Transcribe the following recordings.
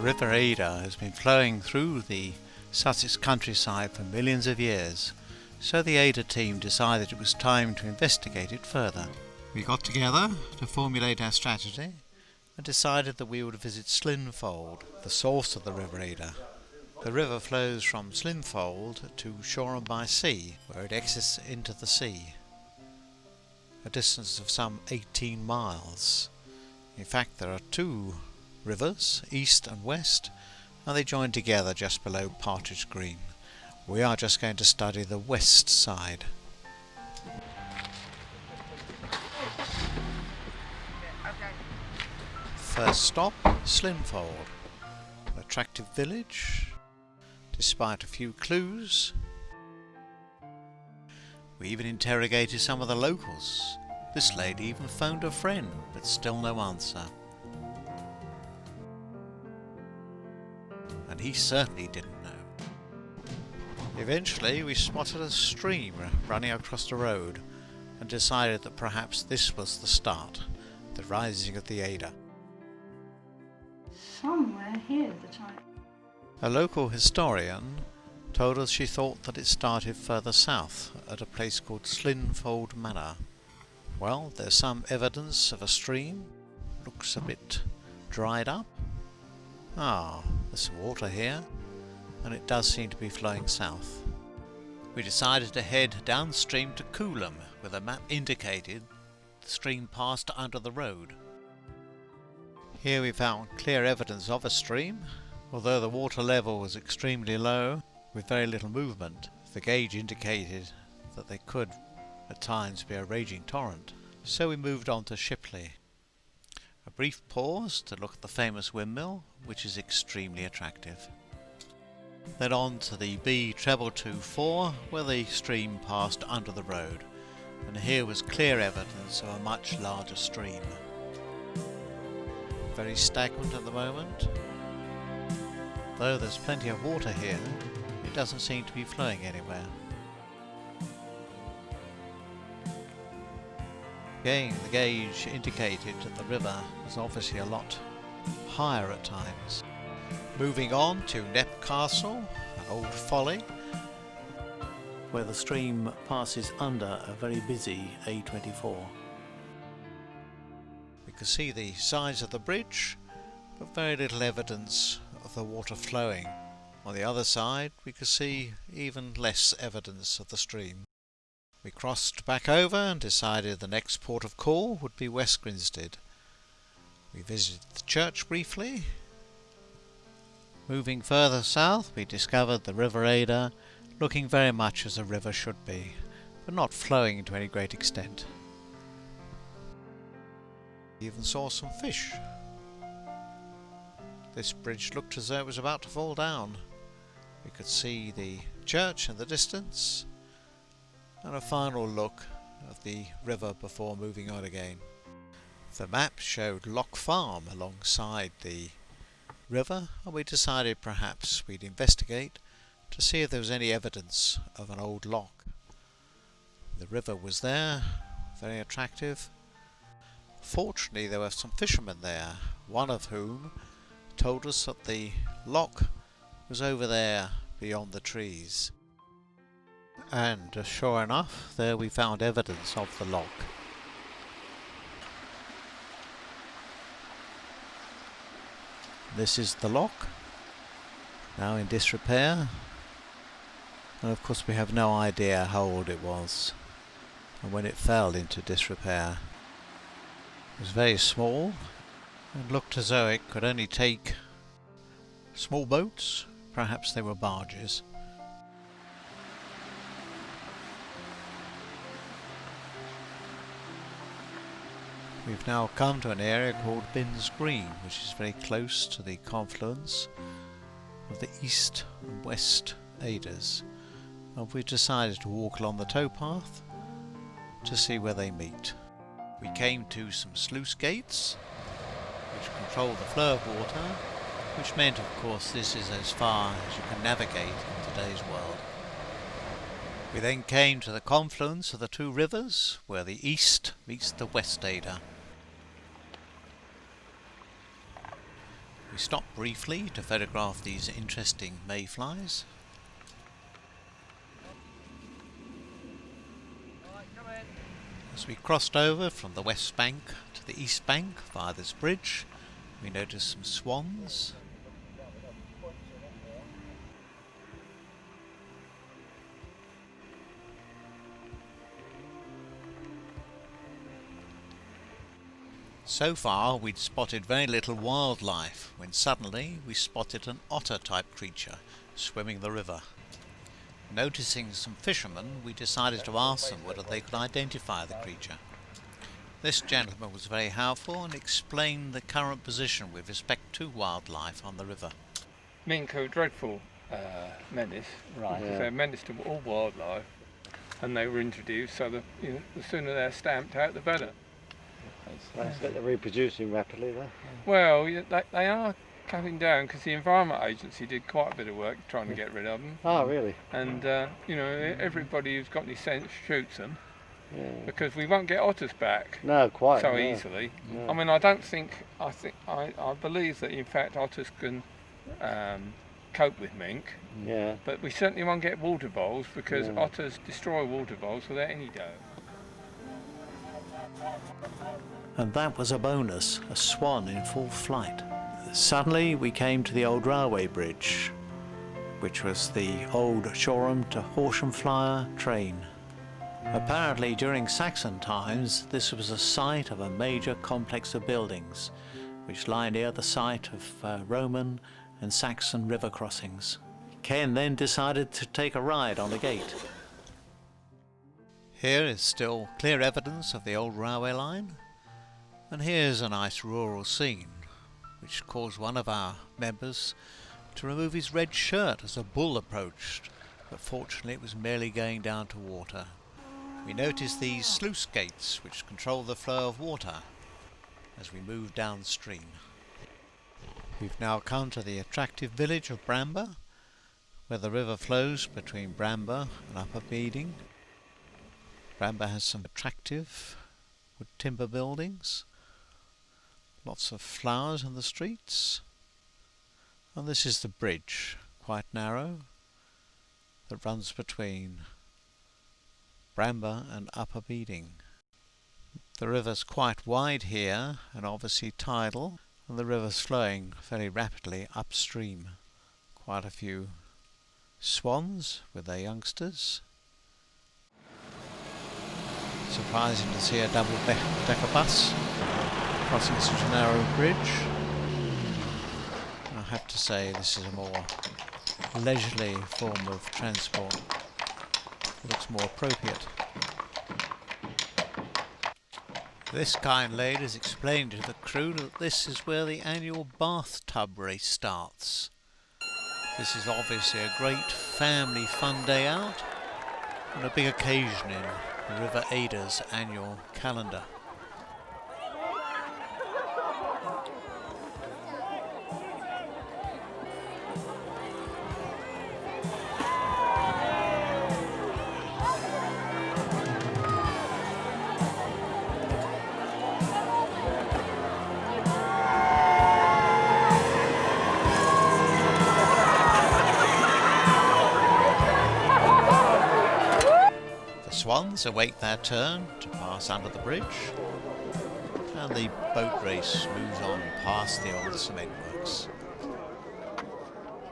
The River Adur has been flowing through the Sussex countryside for millions of years, so the Adur team decided it was time to investigate it further. We got together to formulate our strategy and decided that we would visit Slinfold, the source of the River Adur. The river flows from Slinfold to Shoreham by Sea, where it exits into the sea, a distance of some 18 miles. In fact, there are two rivers, east and west, and they join together just below Partridge Green. We are just going to study the west side. First stop, Slinfold, an attractive village, despite a few clues. We even interrogated some of the locals. This lady even phoned a friend, but still no answer. And he certainly didn't know. Eventually we spotted a stream running across the road and decided that perhaps this was the start, the rising of the Adur. Somewhere here that A local historian told us she thought that it started further south at a place called Slinfold Manor. Well, there's some evidence of a stream. Looks a bit dried up. There's some water here, and it does seem to be flowing south. We decided to head downstream to Coolham, where the map indicated the stream passed under the road. Here we found clear evidence of a stream, although the water level was extremely low, with very little movement. The gauge indicated that they could at times be a raging torrent, so we moved on to Shipley. A brief pause to look at the famous windmill, which is extremely attractive. Then on to the B224, where the stream passed under the road, and here was clear evidence of a much larger stream. Very stagnant at the moment. Though there's plenty of water here, it doesn't seem to be flowing anywhere. Again, the gauge indicated that the river was obviously a lot higher at times. Moving on to Knepp Castle, an old folly, where the stream passes under a very busy A24. We could see the sides of the bridge, but very little evidence of the water flowing. On the other side, we could see even less evidence of the stream. We crossed back over and decided the next port of call would be West Grinstead. We visited the church briefly. Moving further south, we discovered the River Adur, looking very much as a river should be, but not flowing to any great extent. We even saw some fish. This bridge looked as though it was about to fall down. We could see the church in the distance, and a final look of the river before moving on again. The map showed Lock Farm alongside the river, and we decided perhaps we'd investigate to see if there was any evidence of an old lock. The river was there, very attractive. Fortunately, there were some fishermen there, one of whom told us that the lock was over there beyond the trees. And sure enough, there we found evidence of the lock. This is the lock, now in disrepair, and of course we have no idea how old it was and when it fell into disrepair. It was very small and looked as though it could only take small boats, perhaps they were barges. We've now come to an area called Binns Green, which is very close to the confluence of the east and west Adurs, and we've decided to walk along the towpath to see where they meet. We came to some sluice gates which control the flow of water, which meant of course this is as far as you can navigate in today's world. We then came to the confluence of the two rivers, where the east meets the west Adur. We stopped briefly to photograph these interesting mayflies. As we crossed over from the west bank to the east bank via this bridge, we noticed some swans. So far we'd spotted very little wildlife when suddenly we spotted an otter-type creature swimming the river. Noticing some fishermen, we decided to ask them whether they could identify the creature. This gentleman was very helpful and explained the current position with respect to wildlife on the river. Mink are a dreadful menace, Right. because they're a menace to all wildlife, and they were introduced so that the sooner they're stamped out, the better. They're reproducing rapidly there. Well, they are cutting down because the Environment Agency did quite a bit of work trying to get rid of them. Oh, really? And everybody who's got any sense shoots them, Yeah. because we won't get otters back No, quite. so no. easily. No. I mean, I believe that in fact otters can cope with mink, Yeah. but we certainly won't get water voles because Yeah. otters destroy water voles without any doubt. And that was a bonus, a swan in full flight. Suddenly we came to the old railway bridge, which was the old Shoreham to Horsham Flyer train. Apparently during Saxon times this was the site of a major complex of buildings, which lie near the site of Roman and Saxon river crossings. Ken then decided to take a ride on the gate. Here is still clear evidence of the old railway line, and here's a nice rural scene, which caused one of our members to remove his red shirt as a bull approached, but fortunately it was merely going down to water. We noticed these sluice gates which control the flow of water as we move downstream. We've now come to the attractive village of Bramber, where the river flows between Bramber and Upper Beeding. Bramber has some attractive wood timber buildings, lots of flowers in the streets, and this is the bridge, quite narrow, that runs between Bramber and Upper Beeding. The river's quite wide here and obviously tidal, and the river's flowing very rapidly upstream. Quite a few swans with their youngsters. Surprising to see a double-decker bus crossing such a narrow bridge. I have to say this is a more leisurely form of transport. It looks more appropriate. This kind lady has explained to the crew that this is where the annual bathtub race starts. This is obviously a great family fun day out and a big occasion in River Adur's annual calendar. Swans await their turn to pass under the bridge, and the boat race moves on past the old cement works.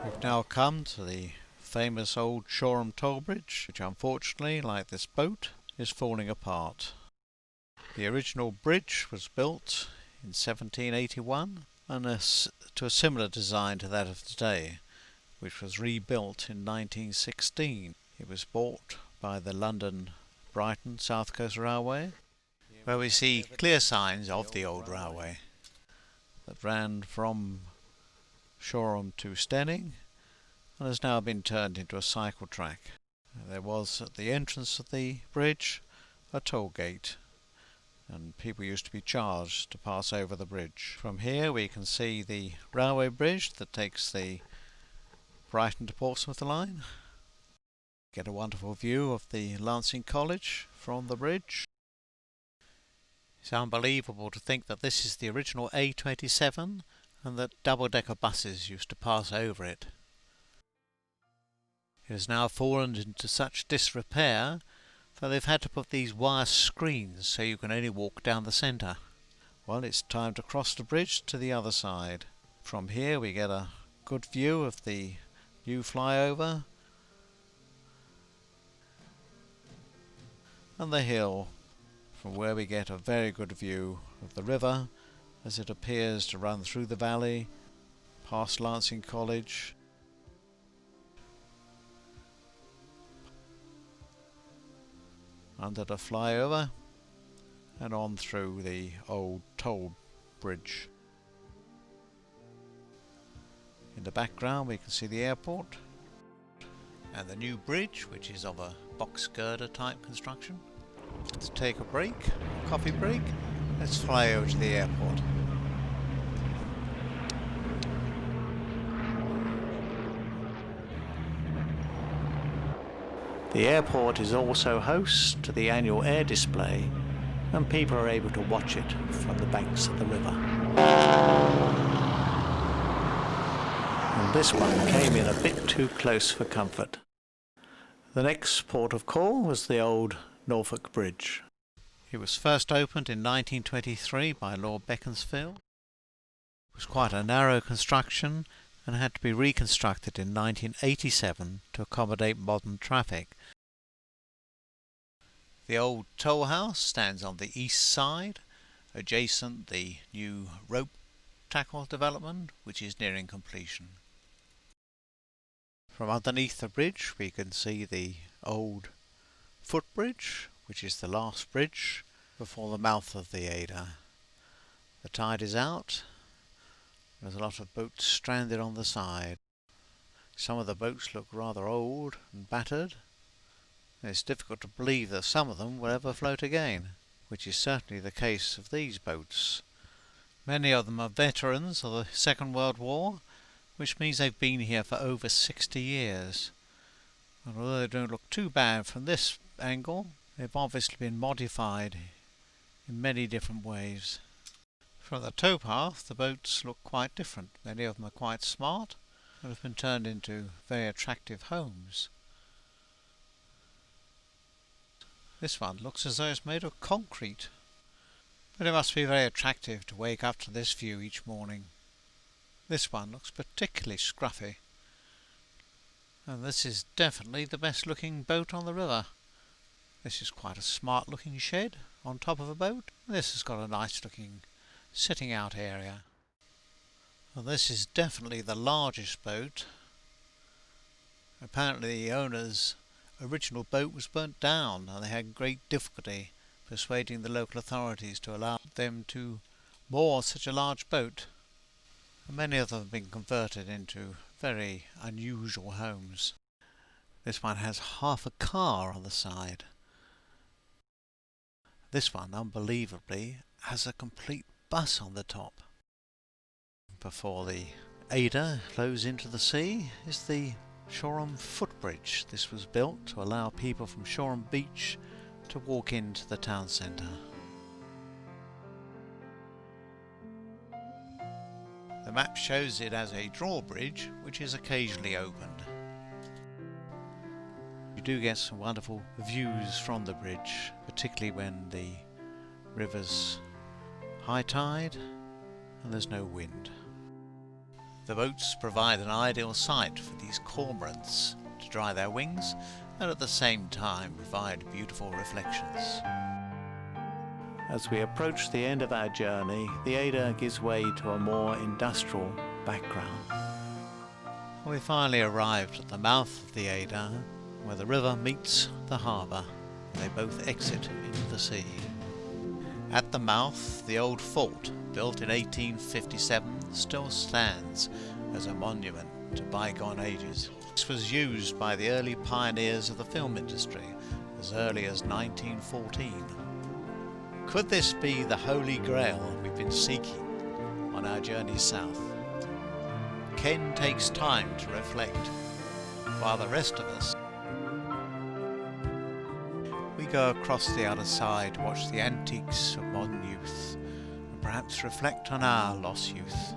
We've now come to the famous old Shoreham toll bridge, which unfortunately, like this boat, is falling apart. The original bridge was built in 1781 and to a similar design to that of today, which was rebuilt in 1916. It was bought by the London Brighton South Coast Railway, where we see clear signs of the old railway that ran from Shoreham to Stenning and has now been turned into a cycle track. There was at the entrance of the bridge a toll gate, and people used to be charged to pass over the bridge. From here we can see the railway bridge that takes the Brighton to Portsmouth line. Get a wonderful view of the Lancing College from the bridge. It's unbelievable to think that this is the original A27 and that double-decker buses used to pass over it. It has now fallen into such disrepair that they've had to put these wire screens so you can only walk down the centre. Well, it's time to cross the bridge to the other side. From here we get a good view of the new flyover and the hill, from where we get a very good view of the river as it appears to run through the valley, past Lancing College, under the flyover, and on through the old toll bridge. In the background we can see the airport and the new bridge, which is of a box girder type construction. Let's take a break, a coffee break. Let's fly over to the airport. The airport is also host to the annual air display, and people are able to watch it from the banks of the river. And this one came in a bit too close for comfort. The next port of call was the old Norfolk Bridge. It was first opened in 1923 by Lord Beaconsfield. It was quite a narrow construction and had to be reconstructed in 1987 to accommodate modern traffic. The old toll house stands on the east side, adjacent the new rope tackle development, which is nearing completion. From underneath the bridge we can see the old footbridge, which is the last bridge before the mouth of the Adur. The tide is out. There's a lot of boats stranded on the side. Some of the boats look rather old and battered. It's difficult to believe that some of them will ever float again, which is certainly the case of these boats. Many of them are veterans of the Second World War, which means they've been here for over 60 years. And although they don't look too bad from this angle, they've obviously been modified in many different ways. From the towpath, the boats look quite different. Many of them are quite smart and have been turned into very attractive homes. This one looks as though it's made of concrete, but it must be very attractive to wake up to this view each morning. This one looks particularly scruffy, and this is definitely the best looking boat on the river. This is quite a smart looking shed on top of a boat. This has got a nice looking sitting out area. And this is definitely the largest boat. Apparently the owner's original boat was burnt down and they had great difficulty persuading the local authorities to allow them to moor such a large boat. And many of them have been converted into very unusual homes. This one has half a car on the side. This one, unbelievably, has a complete bus on the top. Before the Adur flows into the sea is the Shoreham footbridge. This was built to allow people from Shoreham Beach to walk into the town centre. The map shows it as a drawbridge, which is occasionally opened. You do get some wonderful views from the bridge, particularly when the river's high tide and there's no wind. The boats provide an ideal site for these cormorants to dry their wings and at the same time provide beautiful reflections. As we approach the end of our journey, the Adur gives way to a more industrial background. We finally arrived at the mouth of the Adur, where the river meets the harbour and they both exit into the sea. At the mouth, the old fort, built in 1857, still stands as a monument to bygone ages. This was used by the early pioneers of the film industry as early as 1914. Could this be the Holy Grail we've been seeking on our journey south? Ken takes time to reflect, while the rest of us we go across the other side to watch the antiques of modern youth and perhaps reflect on our lost youth.